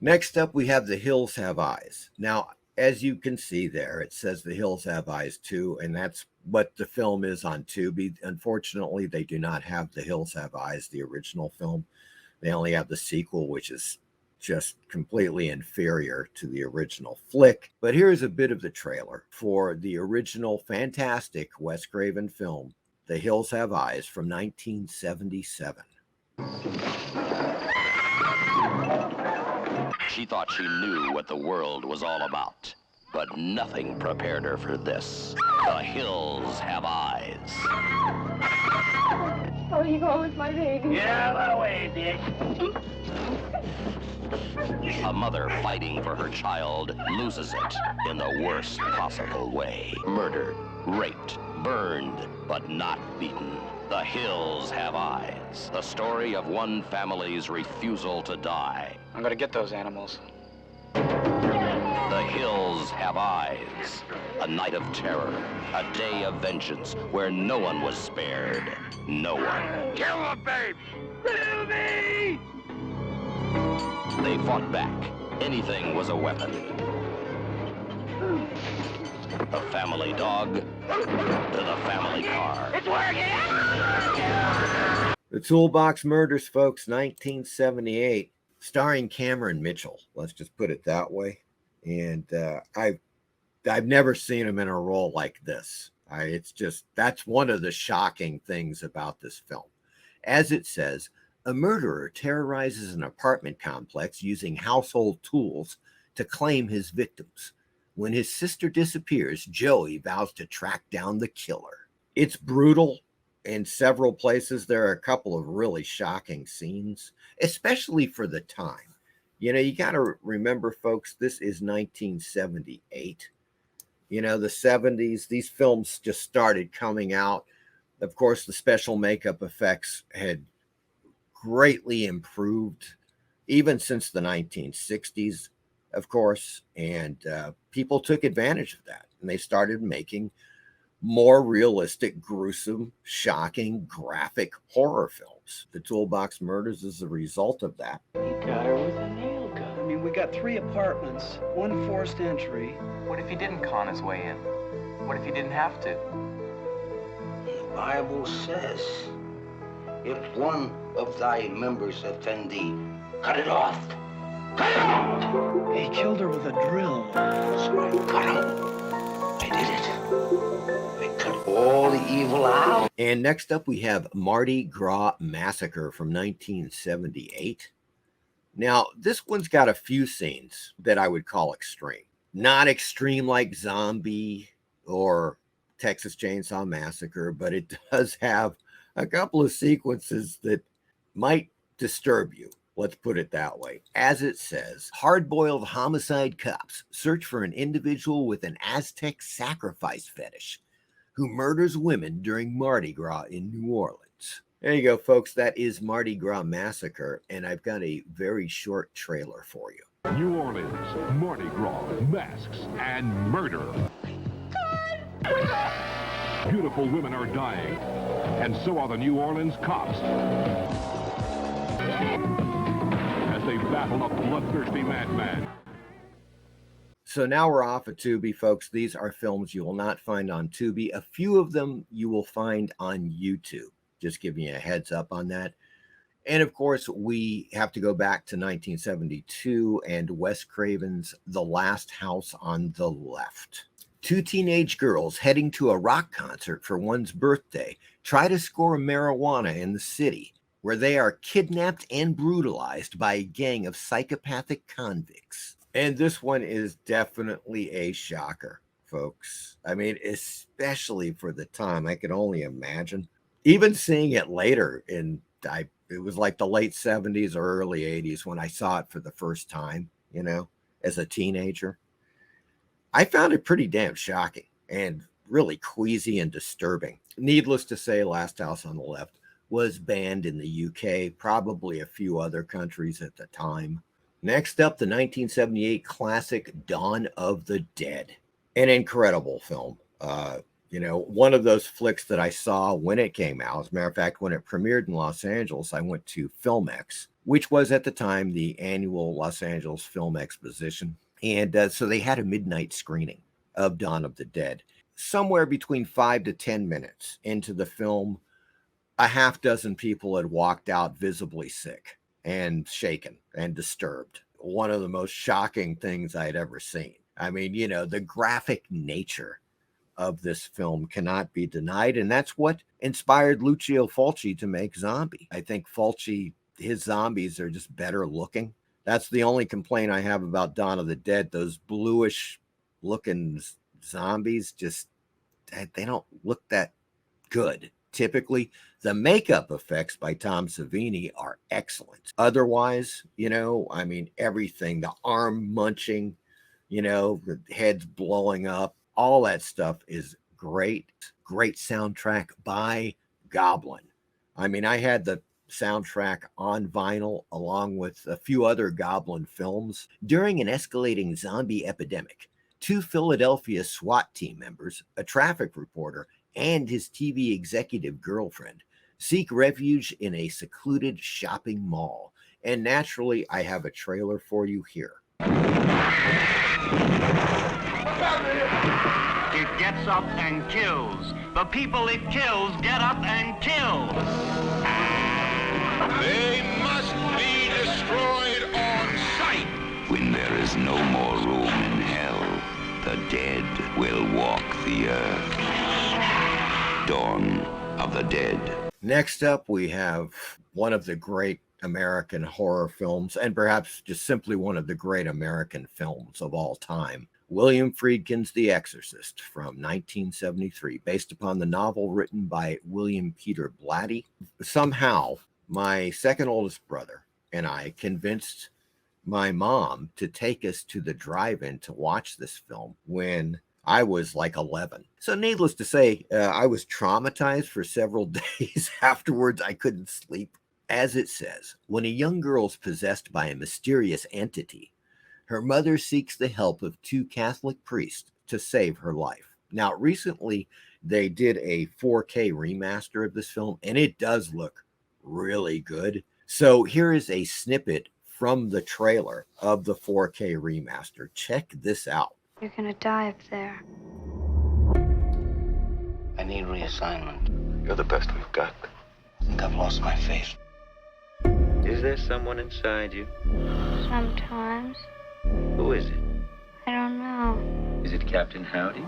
Next up, we have The Hills Have Eyes. Now, as you can see there, it says The Hills Have Eyes 2, and that's what the film is on Tubi. Unfortunately, they do not have The Hills Have Eyes, the original film. They only have the sequel, which is just completely inferior to the original flick. But here's a bit of the trailer for the original fantastic Wes Craven film, The Hills Have Eyes, from 1977. She thought she knew what the world was all about, but nothing prepared her for this. The hills have eyes. Oh, you go with my baby. Get out of the way, bitch. A mother fighting for her child loses it in the worst possible way. Murdered, raped, burned, but not beaten. The hills have eyes. The story of one family's refusal to die. I'm gonna get those animals. The hills have eyes. A night of terror, a day of vengeance where no one was spared. No one. Kill the baby! Kill me! They fought back. Anything was a weapon. The family dog to the family car. It's working! The Toolbox Murders, folks, 1978, starring Cameron Mitchell. Let's just put it that way. And I've never seen him in a role like this. That's one of the shocking things about this film. As it says, a murderer terrorizes an apartment complex using household tools to claim his victims. When his sister disappears, Joey vows to track down the killer. It's brutal. In several places, there are a couple of really shocking scenes, especially for the time. You know, you got to remember, folks, this is 1978. You know, the 70s, these films just started coming out. Of course, the special makeup effects had greatly improved, even since the 1960s, of course, and people took advantage of that, and they started making more realistic, gruesome, shocking, graphic horror films. The Toolbox Murders is a result of that. He got her with a nail gun. I mean, we got 3 apartments, 1 forced entry. What if he didn't con his way in? What if he didn't have to? The Bible says, if one of thy members offend thee, cut it off. Cut it off! He killed her with a drill. So I cut him. I did it. I cut all the evil out. And next up, we have Mardi Gras Massacre from 1978. Now, this one's got a few scenes that I would call extreme. Not extreme like Zombie or Texas Chainsaw Massacre, but it does have a couple of sequences that might disturb you. Let's put it that way. As it says, hard-boiled homicide cops search for an individual with an Aztec sacrifice fetish who murders women during Mardi Gras in New Orleans. There you go, folks. That is Mardi Gras Massacre, and I've got a very short trailer for you. New Orleans, Mardi Gras, masks, and murder. Beautiful women are dying, and so are the New Orleans cops. As they battle a bloodthirsty madman. So now we're off of Tubi, folks. These are films you will not find on Tubi. A few of them you will find on YouTube. Just giving you a heads up on that. And of course, we have to go back to 1972 and Wes Craven's The Last House on the Left. 2 teenage girls heading to a rock concert for one's birthday try to score marijuana in the city, where they are kidnapped and brutalized by a gang of psychopathic convicts. And this one is definitely a shocker, folks. I mean, especially for the time, I can only imagine. Even seeing it later it was like the late 70s or early 80s when I saw it for the first time, you know, as a teenager. I found it pretty damn shocking and really queasy and disturbing. Needless to say, Last House on the Left was banned in the UK, probably a few other countries at the time. Next up, the 1978 classic Dawn of the Dead. An incredible film. You know, one of those flicks that I saw when it came out. As a matter of fact, when it premiered in Los Angeles, I went to Filmex which was at the time the annual Los Angeles Film Exposition. And so they had a midnight screening of Dawn of the Dead. Somewhere between 5 to 10 minutes into the film, a half dozen people had walked out visibly sick and shaken and disturbed. One of the most shocking things I had ever seen. I mean, you know, the graphic nature of this film cannot be denied. And that's what inspired Lucio Fulci to make Zombie. I think Fulci, his zombies are just better looking. That's the only complaint I have about Dawn of the Dead. Those bluish looking zombies just, they don't look that good. Typically, the makeup effects by Tom Savini are excellent. Otherwise, you know, I mean, everything, the arm munching, you know, the heads blowing up, all that stuff is great. Great soundtrack by Goblin. I mean, I had the soundtrack on vinyl along with a few other Goblin films. During an escalating zombie epidemic, 2 Philadelphia SWAT team members, a traffic reporter, and his TV executive girlfriend seek refuge in a secluded shopping mall. And naturally, I have a trailer for you here. It gets up and kills. The people it kills get up and kill. They must be destroyed on sight. When there is no more room in hell, the dead will walk the earth. Dawn of the Dead. Next up, we have one of the great American horror films, and perhaps just simply one of the great American films of all time. William Friedkin's The Exorcist from 1973, based upon the novel written by William Peter Blatty. Somehow, my second oldest brother and I convinced my mom to take us to the drive-in to watch this film when I was like 11. So needless to say, I was traumatized for several days afterwards. I couldn't sleep. As it says, when a young girl is possessed by a mysterious entity, her mother seeks the help of 2 Catholic priests to save her life. Now, recently, they did a 4K remaster of this film, and it does look really good. So here is a snippet from the trailer of the 4K remaster. Check this out. You're gonna die up there. I need reassignment. You're the best we've got. I think I've lost my faith. Is there someone inside you? Sometimes. Who is it? I don't know. Is it Captain Howdy?